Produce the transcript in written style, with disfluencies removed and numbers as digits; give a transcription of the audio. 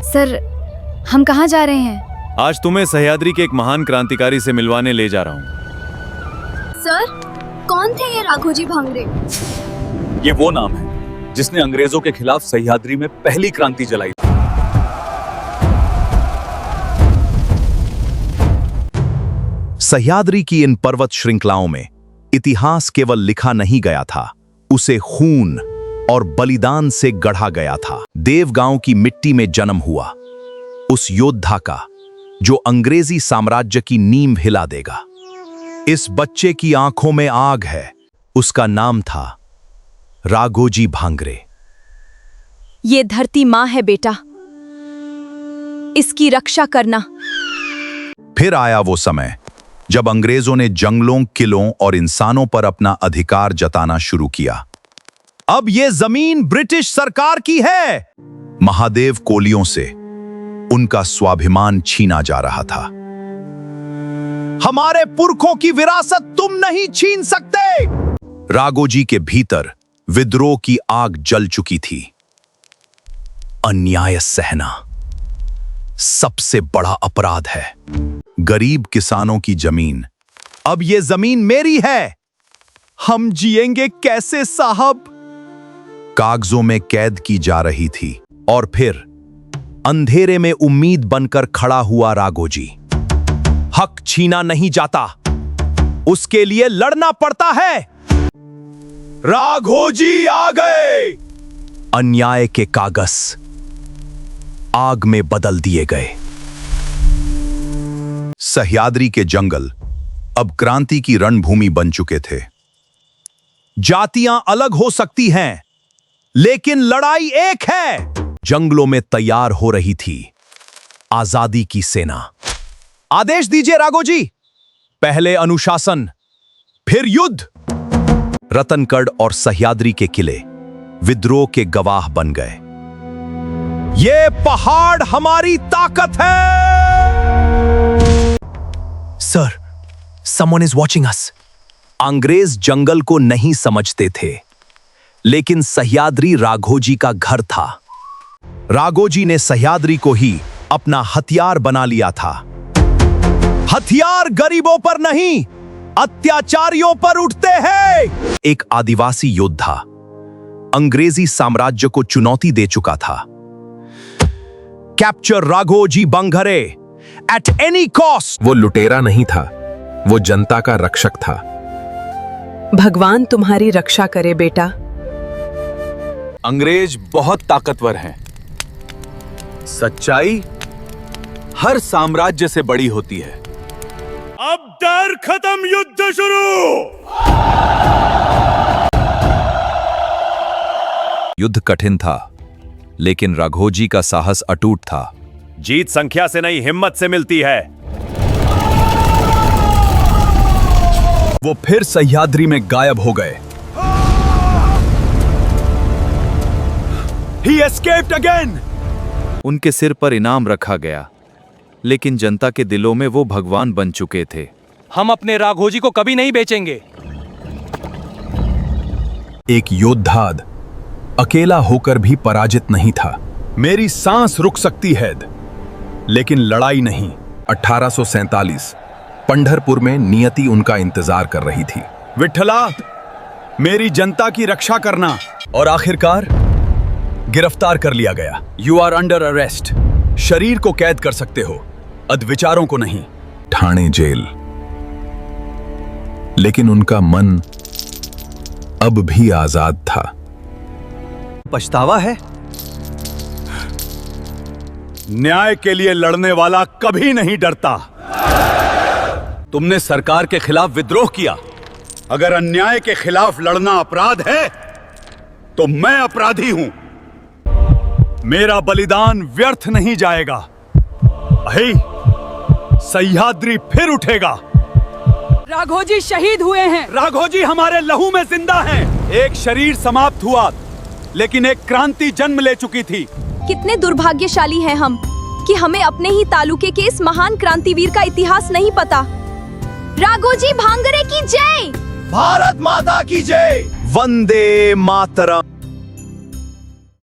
Sir, हम कहाँ जा रहे हैं? आज तुम्हें सह्याद्री के एक महान क्रांतिकारी से मिलवाने ले जा रहा हूँ। सर, कौन थे ये राघोजी भांगरे? ये वो नाम है जिसने अंग्रेजों के खिलाफ सह्याद्री में पहली क्रांति जलाई। सह्याद्री की इन पर्वत श्रृंखलाओं में इतिहास केवल लिखा नहीं गया था, उसे खून और बलिदान से गढ़ा गया था। देवगांव की मिट्टी में जन्म हुआ उस योद्धा का जो अंग्रेजी साम्राज्य की नींव हिला देगा। इस बच्चे की आंखों में आग है। उसका नाम था राघोजी भांगरे। ये धरती मां है बेटा, इसकी रक्षा करना। फिर आया वो समय जब अंग्रेजों ने जंगलों, किलों और इंसानों पर अपना अधिकार जताना शुरू किया। अब ये जमीन ब्रिटिश सरकार की है। महादेव कोलियों से उनका स्वाभिमान छीना जा रहा था। हमारे पुरखों की विरासत तुम नहीं छीन सकते। राघोजी के भीतर विद्रोह की आग जल चुकी थी। अन्याय सहना सबसे बड़ा अपराध है। गरीब किसानों की जमीन, अब ये जमीन मेरी है। हम जिएंगे कैसे साहब? कागजों में कैद की जा रही थी। और फिर अंधेरे में उम्मीद बनकर खड़ा हुआ राघोजी। हक छीना नहीं जाता, उसके लिए लड़ना पड़ता है। राघोजी आ गए। अन्याय के कागज आग में बदल दिए गए। सह्याद्री के जंगल अब क्रांति की रणभूमि बन चुके थे। जातियां अलग हो सकती हैं, लेकिन लड़ाई एक है। जंगलों में तैयार हो रही थी आजादी की सेना। आदेश दीजिए राघोजी। पहले अनुशासन, फिर युद्ध। रतनगढ़ और सह्याद्री के किले विद्रोह के गवाह बन गए। ये पहाड़ हमारी ताकत है। Sir, someone is watching us. अंग्रेज जंगल को नहीं समझते थे, लेकिन सह्याद्री राघोजी का घर था। राघोजी ने सह्याद्री को ही अपना हथियार बना लिया था। हथियार गरीबों पर नहीं, अत्याचारियों पर उठते हैं। एक आदिवासी योद्धा अंग्रेजी साम्राज्य को चुनौती दे चुका था। Capture Raghoji Bhangare at any cost. वो लुटेरा नहीं था, वो जनता का रक्षक था। भगवान तुम्हारी रक्षा करे बेटा। अंग्रेज बहुत ताकतवर हैं। सच्चाई हर साम्राज्य से बड़ी होती है। अब डर खत्म, युद्ध शुरू। युद्ध कठिन था, लेकिन राघोजी का साहस अटूट था। जीत संख्या से नहीं, हिम्मत से मिलती है। वो फिर सह्याद्री में गायब हो गए। He escaped again! उनके सिर पर इनाम रखा गया, लेकिन जनता के दिलों में वो भगवान बन चुके थे। हम अपने राघोजी को कभी नहीं बेचेंगे। एक योद्धा अकेला होकर भी पराजित नहीं था। मेरी सांस रुक सकती है, लेकिन लड़ाई नहीं। 1847 पंढरपुर में नियति उनका इंतजार कर रही थी। विठला, मेरी जनता की रक्षा करना। और आखिरकार गिरफ्तार कर लिया गया। You are under arrest. शरीर को कैद कर सकते हो, अद्विचारों को नहीं। ठाणे जेल। लेकिन उनका मन अब भी आजाद था। पछतावा है। न्याय के लिए लड़ने वाला कभी नहीं डरता। तुमने सरकार के खिलाफ विद्रोह किया। अगर अन्याय के खिलाफ लड़ना अपराध है, तो मैं अपराधी हूं। मेरा बलिदान व्यर्थ नहीं जाएगा। अहि, सह्याद्री फिर उठेगा। राघोजी शहीद हुए हैं। राघोजी हमारे लहू में जिंदा हैं। एक शरीर समाप्त हुआ, लेकिन एक क्रांति जन्म ले चुकी थी। कितने दुर्भाग्यशाली हैं हम कि हमें अपने ही तालुके के इस महान क्रांतिवीर का इतिहास नहीं पता। राघोजी भांगरे की जय। भारत माता की जय। वंदे मातरम।